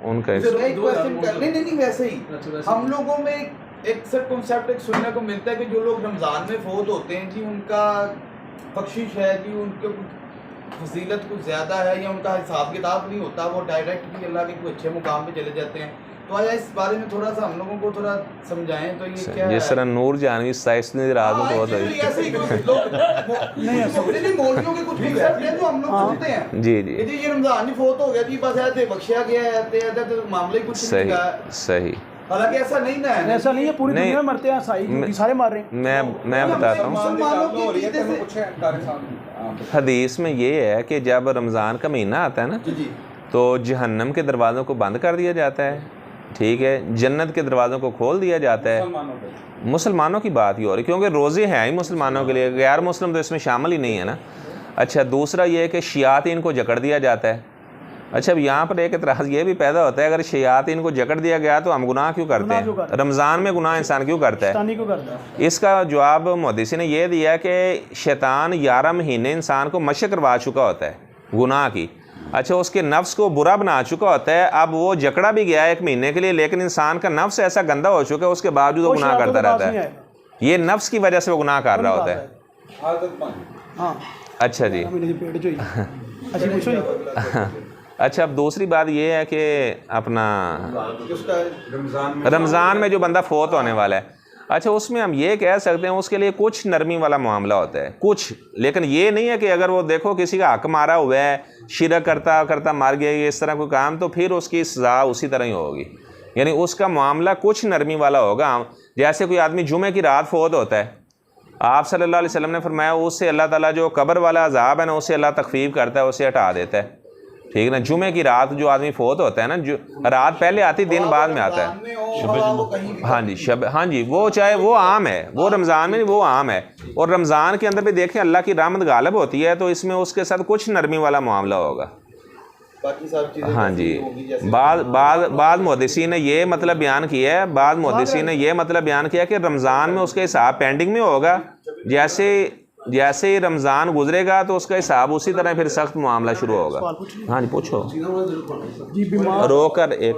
ان کا نہیں ویسے ہی ہم لوگوں میں ایک سر کنسیپٹ ایک سننے کو ملتا ہے کہ جو لوگ رمضان میں فوت ہوتے ہیں جی ان کا بخشش ہے جی ان کے فضیلت کچھ زیادہ ہے یا ان کا حساب کتاب نہیں ہوتا, وہ ڈائریکٹ بھی اللہ کے کوئی اچھے مقام پہ چلے جاتے ہیں. تو آیا اس بارے میں تھوڑا سا ہم لوگوں کو تھوڑا سمجھائیں تو یہ کیا ہے. جس طرح نور جہانوی سائنس نے رات میں بہت نہیں مولویوں کے کچھ کنسیپٹ ہیں جو ہم لوگ سنتے ہیں جی جی یہ رمضان نہیں فوت ہو گیا جی بس ایسے بخشیا گیا ہے معاملے کچھ نہیں ہے. صحیح. حالانکہ ایسا نہیں ہے, ایسا نہیں ہے, پوری دنیا میں مرتے ہیں عیسائی, سارے مار رہے ہیں. میں بتاتا ہوں, حدیث میں یہ ہے کہ جب رمضان کا مہینہ آتا ہے نا تو جہنم کے دروازوں کو بند کر دیا جاتا ہے, ٹھیک ہے, جنت کے دروازوں کو کھول دیا جاتا ہے. مسلمانوں کی بات ہی ہو رہی کیونکہ روزے ہیں ہی مسلمانوں کے لیے, غیر مسلم تو اس میں شامل ہی نہیں ہے نا. اچھا دوسرا یہ ہے کہ شیاطین کو جکڑ دیا جاتا ہے. اچھا اب یہاں پر ایک اعتراض یہ بھی پیدا ہوتا ہے اگر شیاطین کو جکڑ دیا گیا تو ہم گناہ کیوں کرتے ہیں, رمضان میں گناہ انسان کیوں کرتا ہے؟ اس کا جواب محدثین نے یہ دیا کہ شیطان 11 مہینے انسان کو مشق کروا چکا ہوتا ہے گناہ کی. اچھا اس کے نفس کو برا بنا چکا ہوتا ہے, اب وہ جکڑا بھی گیا ہے 1 مہینے کے لیے لیکن انسان کا نفس ایسا گندا ہو چکا ہے اس کے باوجود وہ گناہ کرتا رہتا ہے. یہ نفس کی وجہ سے وہ گناہ کر رہا ہوتا ہے. اچھا جی. اچھا اب دوسری بات یہ ہے کہ اپنا رمضان میں جو بندہ فوت ہونے والا ہے, اچھا اس میں ہم یہ کہہ سکتے ہیں اس کے لیے کچھ نرمی والا معاملہ ہوتا ہے کچھ, لیکن یہ نہیں ہے کہ اگر وہ دیکھو کسی کا حق مارا ہوا ہے, شرک کرتا کرتا مار گیا یہ اس طرح کوئی کام, تو پھر اس کی سزا اسی طرح ہی ہوگی. یعنی اس کا معاملہ کچھ نرمی والا ہوگا. جیسے کوئی آدمی جمعے کی رات فوت ہوتا ہے, آپ صلی اللہ علیہ وسلم نے فرمایا اس سے اللہ تعالیٰ جو قبر والا عذاب ہے نا اس سے اللہ تخفیف کرتا ہے, اسے ہٹا دیتا ہے, ٹھیک نا. جمعے کی رات جو آدمی فوت ہوتا ہے نا, جو رات پہلے آتی دن بعد میں آتا ہے, ہاں جی ہاں جی, وہ چاہے وہ عام ہے, وہ رمضان میں وہ عام ہے. اور رمضان کے اندر بھی دیکھیں اللہ کی رحمت غالب ہوتی ہے تو اس میں اس کے ساتھ کچھ نرمی والا معاملہ ہوگا. ہاں جی. بعض محدثین نے یہ مطلب بیان کیا ہے, بعض محدثین نے یہ مطلب بیان کیا کہ رمضان میں اس کا حساب پینڈنگ میں ہوگا, جیسے ہی رمضان گزرے گا تو اس کا حساب اسی طرح پھر سخت معاملہ شروع ہوگا. ہاں جی پوچھو, رو کر ایک